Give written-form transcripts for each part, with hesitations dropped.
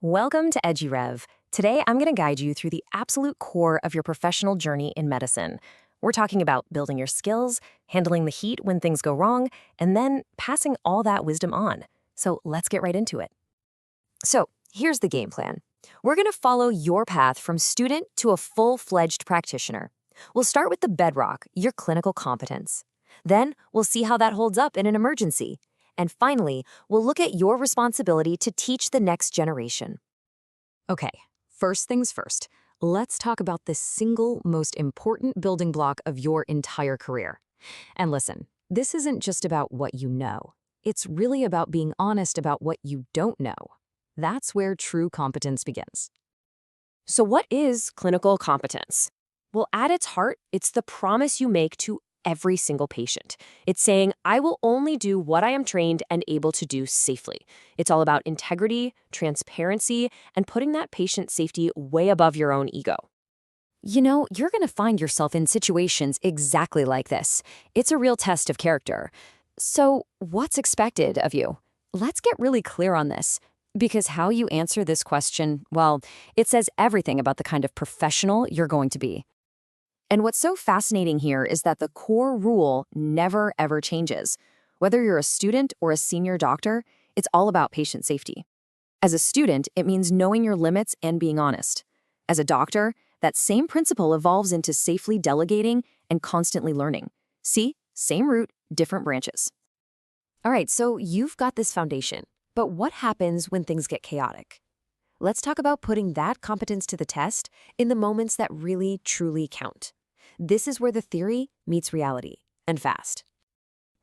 Welcome to EduRev. Today, I'm going to guide you through the absolute core of your professional journey in medicine. We're talking about building your skills, handling the heat when things go wrong, and then passing all that wisdom on. So let's get right into it. So here's the game plan. We're going to follow your path from student to a full-fledged practitioner. We'll start with the bedrock, your clinical competence. Then we'll see how that holds up in an emergency. And finally, we'll look at your responsibility to teach the next generation. Okay, first things first, let's talk about the single most important building block of your entire career. And listen, this isn't just about what you know. It's really about being honest about what you don't know. That's where true competence begins. So what is clinical competence? Well, at its heart, it's the promise you make to every single patient. It's saying, I will only do what I am trained and able to do safely. It's all about integrity, transparency, and putting that patient safety way above your own ego. You know, you're going to find yourself in situations exactly like this. It's a real test of character. So, what's expected of you? Let's get really clear on this, because how you answer this question, well, it says everything about the kind of professional you're going to be. And what's so fascinating here is that the core rule never, ever changes. Whether you're a student or a senior doctor, it's all about patient safety. As a student, it means knowing your limits and being honest. As a doctor, that same principle evolves into safely delegating and constantly learning. See, same root, different branches. All right, so you've got this foundation, but what happens when things get chaotic? Let's talk about putting that competence to the test in the moments that really, truly count. This is where the theory meets reality, and fast.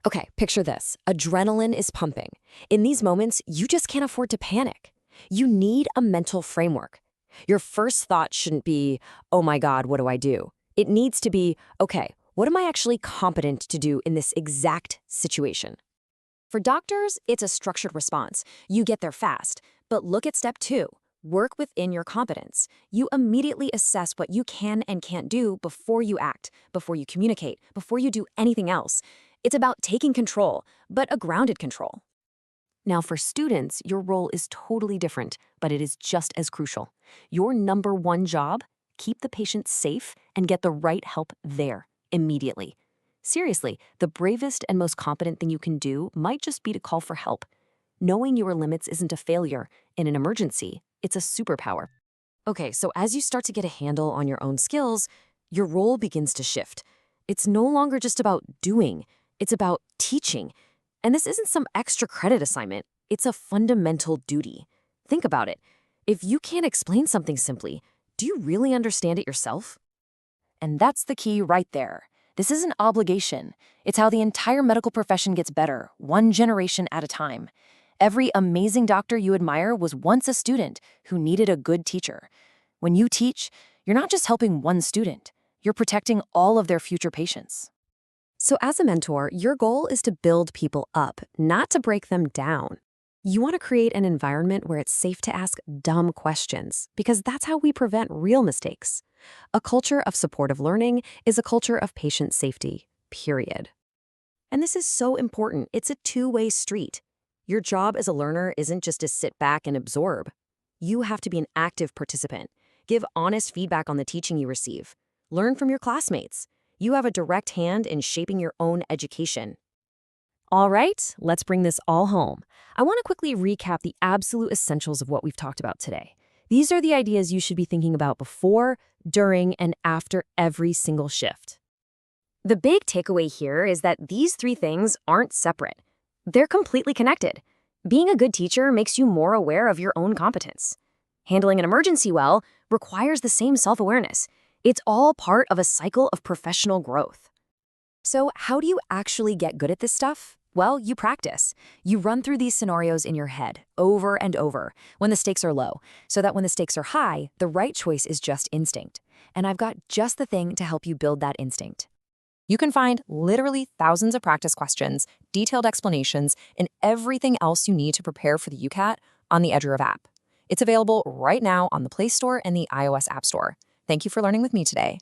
Okay, picture this. Adrenaline is pumping. In these moments, you just can't afford to panic. You need a mental framework. Your first thought shouldn't be, oh my God, what do I do? It needs to be, okay, what am I actually competent to do in this exact situation? For doctors, it's a structured response. You get there fast. But look at step 2. Work within your competence. You immediately assess what you can and can't do before you act, before you communicate, before you do anything else. It's about taking control, but a grounded control. Now, for students, your role is totally different, but it is just as crucial. Your number one job, keep the patient safe and get the right help there, immediately. Seriously, the bravest and most competent thing you can do might just be to call for help. Knowing your limits isn't a failure. In an emergency, it's a superpower. Okay, so as you start to get a handle on your own skills, your role begins to shift. It's no longer just about doing, it's about teaching. And this isn't some extra credit assignment, it's a fundamental duty. Think about it. If you can't explain something simply, do you really understand it yourself? And that's the key right there. This is an obligation. It's how the entire medical profession gets better, one generation at a time. Every amazing doctor you admire was once a student who needed a good teacher. When you teach, you're not just helping one student, you're protecting all of their future patients. So as a mentor, your goal is to build people up, not to break them down. You want to create an environment where it's safe to ask dumb questions, because that's how we prevent real mistakes. A culture of supportive learning is a culture of patient safety, period. And this is so important. It's a two-way street. Your job as a learner isn't just to sit back and absorb. You have to be an active participant. Give honest feedback on the teaching you receive. Learn from your classmates. You have a direct hand in shaping your own education. All right, let's bring this all home. I want to quickly recap the absolute essentials of what we've talked about today. These are the ideas you should be thinking about before, during, and after every single shift. The big takeaway here is that these 3 things aren't separate. They're completely connected. Being a good teacher makes you more aware of your own competence. Handling an emergency well requires the same self-awareness. It's all part of a cycle of professional growth. So how do you actually get good at this stuff? Well, you practice. You run through these scenarios in your head over and over when the stakes are low, so that when the stakes are high, the right choice is just instinct. And I've got just the thing to help you build that instinct. You can find literally thousands of practice questions, detailed explanations, and everything else you need to prepare for the UCAT on the EduRev app. It's available right now on the Play Store and the iOS App Store. Thank you for learning with me today.